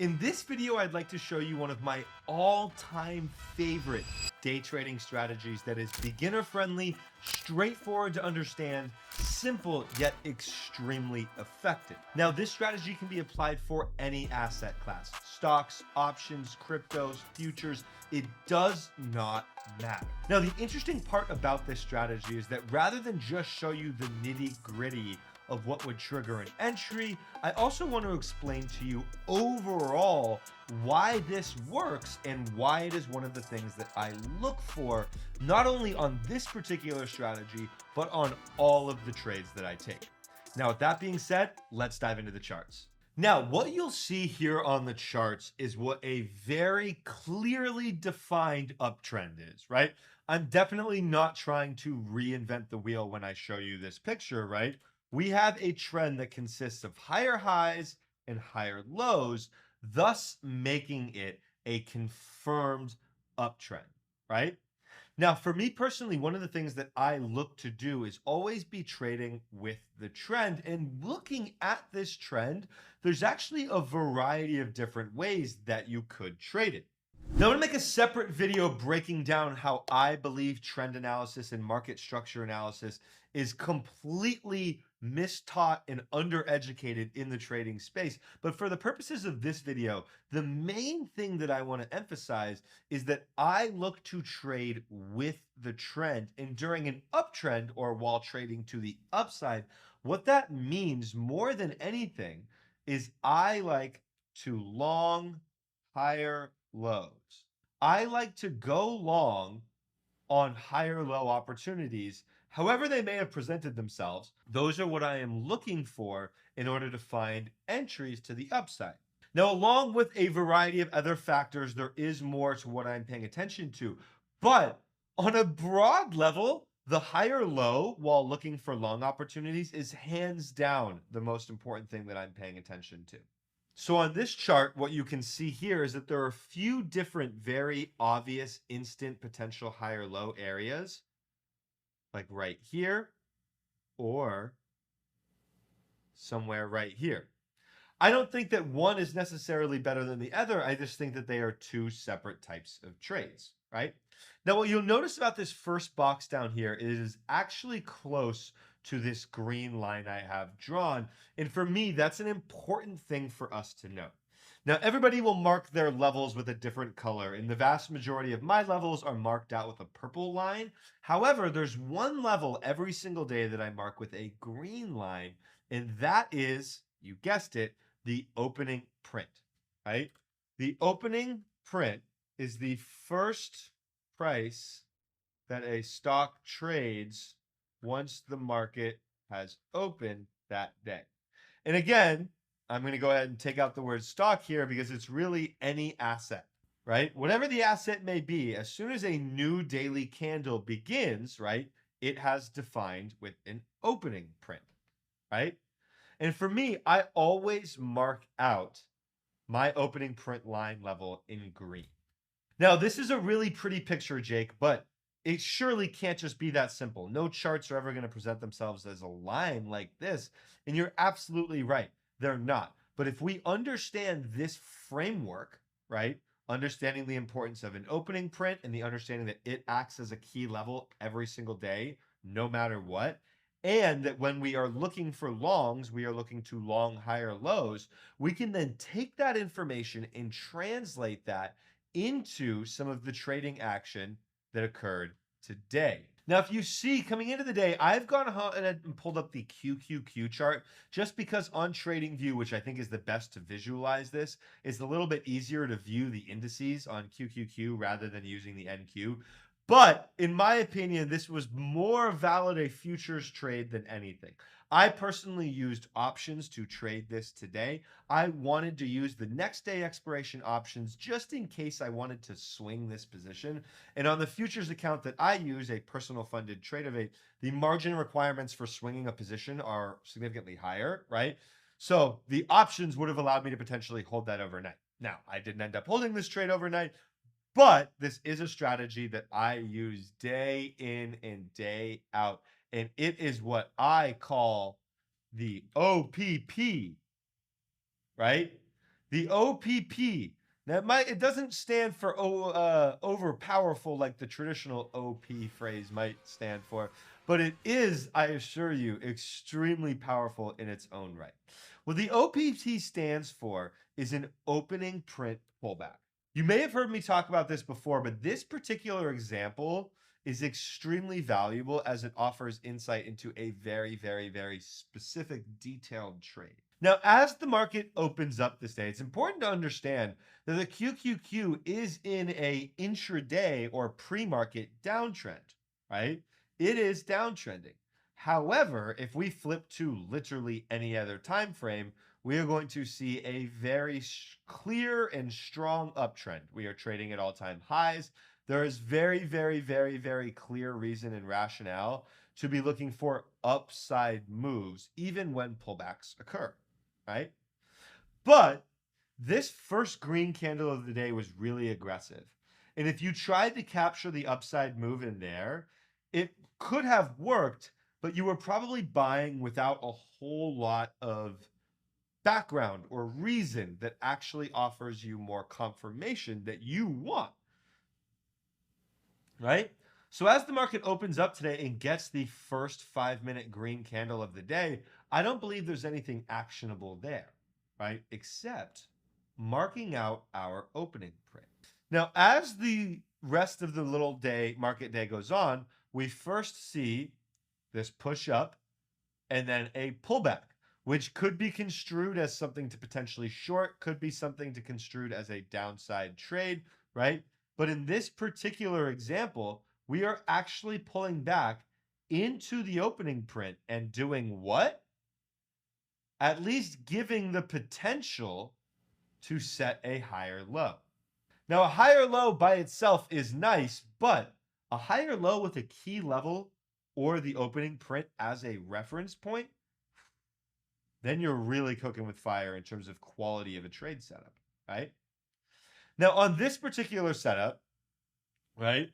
In this video, I'd like to show you one of my all-time favorite day trading strategies that is beginner-friendly, straightforward to understand, simple yet extremely effective. Now, this strategy can be applied for any asset class: stocks, options, cryptos, futures. It does not matter. Now, the interesting part about this strategy is that rather than just show you the nitty-gritty of what would trigger an entry, I also want to explain to you overall why this works and why it is one of the things that I look for, not only on this particular strategy, but on all of the trades that I take. Now, with that being said, let's dive into the charts. Now, what you'll see here on the charts is what a very clearly defined uptrend is, right? I'm definitely not trying to reinvent the wheel when I show you this picture, right? We have a trend that consists of higher highs and higher lows, thus making it a confirmed uptrend, right? Now, for me personally, one of the things that I look to do is always be trading with the trend. And looking at this trend, there's actually a variety of different ways that you could trade it. Now, I'm going to make a separate video breaking down how I believe trend analysis and market structure analysis is completely mistaught and undereducated in the trading space. But for the purposes of this video, the main thing that I want to emphasize is that I look to trade with the trend. And during an uptrend or while trading to the upside, what that means more than anything is I like to long higher lows. I like to go long on higher low opportunities, however they may have presented themselves. Those are what I am looking for in order to find entries to the upside. Now, along with a variety of other factors, there is more to what I'm paying attention to. But on a broad level, the higher low while looking for long opportunities is hands down the most important thing that I'm paying attention to. So on this chart, what you can see here is that there are a few different very obvious instant potential higher low areas, like right here or somewhere right here. I don't think that one is necessarily better than the other. I just think that they are two separate types of trades, right? Now, what you'll notice about this first box down here is actually close to this green line I have drawn. And for me, that's an important thing for us to know. Now, everybody will mark their levels with a different color, and the vast majority of my levels are marked out with a purple line. However, there's one level every single day that I mark with a green line, and that is, you guessed it, the opening print, right? The opening print is the first price that a stock trades once the market has opened that day. And again, I'm going to go ahead and take out the word stock here because it's really any asset, right? Whatever the asset may be, as soon as a new daily candle begins, right, it has defined with an opening print, right? And for me, I always mark out my opening print line level in green. Now, this is a really pretty picture, Jake, but it surely can't just be that simple. No charts are ever going to present themselves as a line like this. And you're absolutely right. They're not. But if we understand this framework, right, understanding the importance of an opening print and the understanding that it acts as a key level every single day, no matter what, and that when we are looking for longs, we are looking to long higher lows, we can then take that information and translate that into some of the trading action that occurred today. Now, if you see coming into the day, I've gone ahead and pulled up the QQQ chart just because on TradingView, which I think is the best to visualize this, it's a little bit easier to view the indices on QQQ rather than using the NQ. But in my opinion, this was more valid a futures trade than anything. I personally used options to trade this today. I wanted to use the next day expiration options just in case I wanted to swing this position. And on the futures account that I use, a personal funded Tradeovate, the margin requirements for swinging a position are significantly higher, right? So the options would have allowed me to potentially hold that overnight. Now, I didn't end up holding this trade overnight, but this is a strategy that I use day in and day out. And it is what I call the OPP, right? The OPP. Now, it doesn't stand for over powerful like the traditional OP phrase might stand for, but it is, I assure you, extremely powerful in its own right. What the OPT stands for is an opening print pullback. You may have heard me talk about this before, but this particular example is extremely valuable as it offers insight into a very, very, very specific, detailed trade. Now, as the market opens up this day, it's important to understand that the QQQ is in a intraday or pre-market downtrend, right? It is downtrending. However, if we flip to literally any other time frame, we are going to see a very clear and strong uptrend. We are trading at all-time highs. There is very, very, very, very clear reason and rationale to be looking for upside moves, even when pullbacks occur, right? But this first green candle of the day was really aggressive. And if you tried to capture the upside move in there, it could have worked, but you were probably buying without a whole lot of background or reason that actually offers you more confirmation that you want, right? So as the market opens up today and gets the first 5-minute green candle of the day, I don't believe there's anything actionable there, right? Except marking out our opening print. Now, as the rest of the little day, market day goes on, we first see this push up and then a pullback, which could be construed as something to potentially short, could be something to construed as a downside trade, right? But in this particular example, we are actually pulling back into the opening print and doing what? At least giving the potential to set a higher low. Now, a higher low by itself is nice, but a higher low with a key level or the opening print as a reference point, then you're really cooking with fire in terms of quality of a trade setup, right? Now, on this particular setup, right,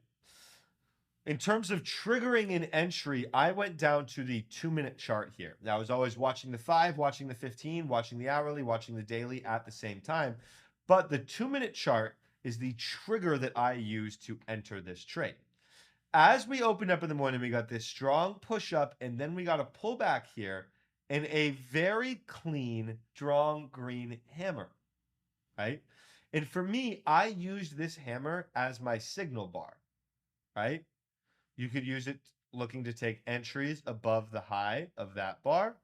in terms of triggering an entry, I went down to the 2-minute chart here. Now, I was always watching the 5, watching the 15, watching the hourly, watching the daily at the same time. But the 2-minute chart is the trigger that I use to enter this trade. As we opened up in the morning, we got this strong push up, and then we got a pullback here and a very clean, strong green hammer, right? And for me, I used this hammer as my signal bar, right? You could use it looking to take entries above the high of that bar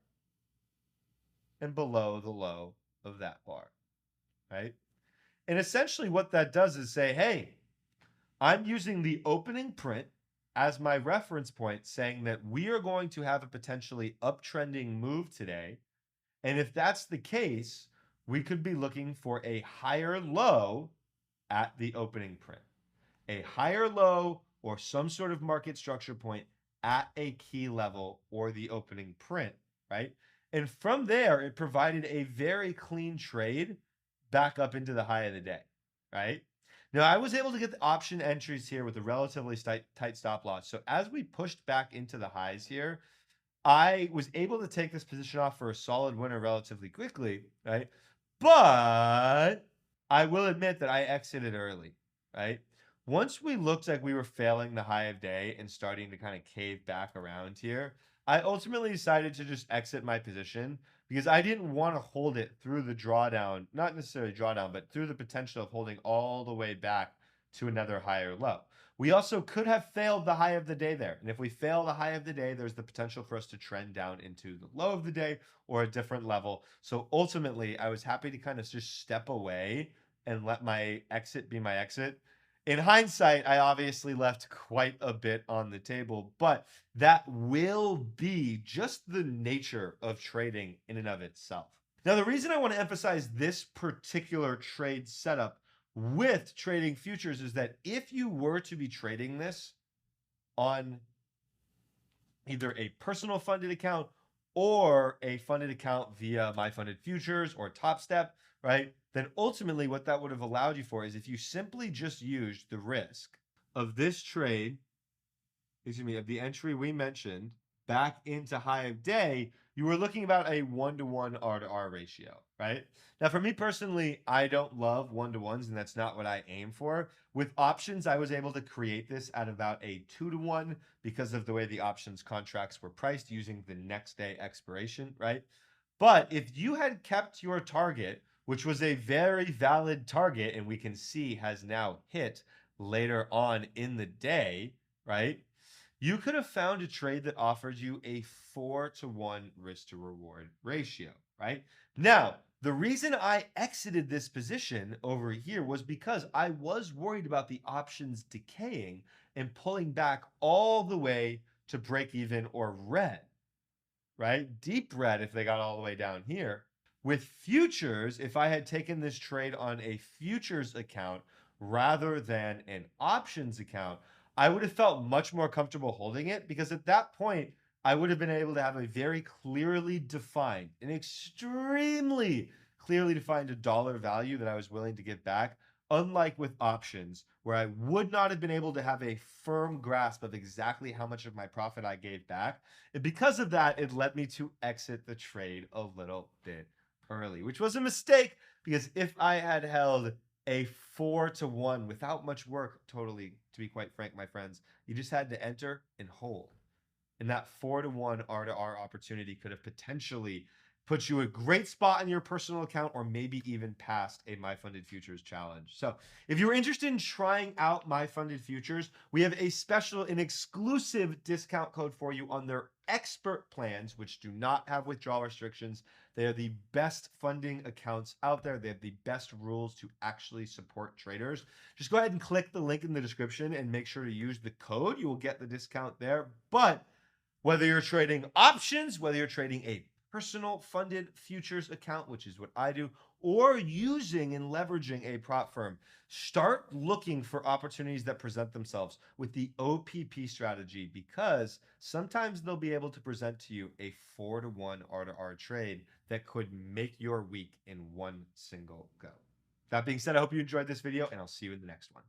and below the low of that bar, right? And essentially what that does is say, hey, I'm using the opening print as my reference point, saying that we are going to have a potentially uptrending move today. And if that's the case, we could be looking for a higher low at the opening print, a higher low or some sort of market structure point at a key level or the opening print, right? And from there, it provided a very clean trade back up into the high of the day, right? Now, I was able to get the option entries here with a relatively tight stop loss. So as we pushed back into the highs here, I was able to take this position off for a solid winner relatively quickly, right? But I will admit that I exited early, right? Once we looked like we were failing the high of day and starting to kind of cave back around here, I ultimately decided to just exit my position because I didn't want to hold it through the drawdown, not necessarily drawdown, but through the potential of holding all the way back to another higher low. We also could have failed the high of the day there. And if we fail the high of the day, there's the potential for us to trend down into the low of the day or a different level. So ultimately, I was happy to kind of just step away and let my exit be my exit. In hindsight, I obviously left quite a bit on the table, but that will be just the nature of trading in and of itself. Now, the reason I want to emphasize this particular trade setup with trading futures is that if you were to be trading this on either a personal funded account or a funded account via My Funded Futures or Top Step, right? Then ultimately what that would have allowed you for is if you simply just used the risk of this trade, of the entry we mentioned back into high of day, you were looking about a 1-to-1 R-to-R ratio, right? Now, for me personally, I don't love 1-to-1s, and that's not what I aim for. With options, I was able to create this at about a 2-to-1 because of the way the options contracts were priced using the next day expiration, right? But if you had kept your target, which was a very valid target, and we can see has now hit later on in the day, right? You could have found a trade that offered you a 4-to-1 risk to reward ratio, right? Now, the reason I exited this position over here was because I was worried about the options decaying and pulling back all the way to break even or red, right? Deep red if they got all the way down here. With futures, if I had taken this trade on a futures account rather than an options account, I would have felt much more comfortable holding it because at that point, I would have been able to have a very clearly defined, an extremely clearly defined dollar value that I was willing to give back. Unlike with options, where I would not have been able to have a firm grasp of exactly how much of my profit I gave back. And because of that, it led me to exit the trade a little bit early, which was a mistake because if I had held a 4-to-1 without much work, totally, to be quite frank, my friends, you just had to enter and hold. And that 4-to-1 R-to-R opportunity could have potentially put you a great spot in your personal account or maybe even past a My Funded Futures challenge. So if you're interested in trying out My Funded Futures, we have a special and exclusive discount code for you on their expert plans, which do not have withdrawal restrictions. They are the best funding accounts out there. They have the best rules to actually support traders. Just go ahead and click the link in the description and make sure to use the code. You will get the discount there. But whether you're trading options, whether you're trading a personal funded futures account, which is what I do, or using and leveraging a prop firm, start looking for opportunities that present themselves with the OPP strategy because sometimes they'll be able to present to you a 4-to-1 R-to-R trade that could make your week in one single go. That being said, I hope you enjoyed this video and I'll see you in the next one.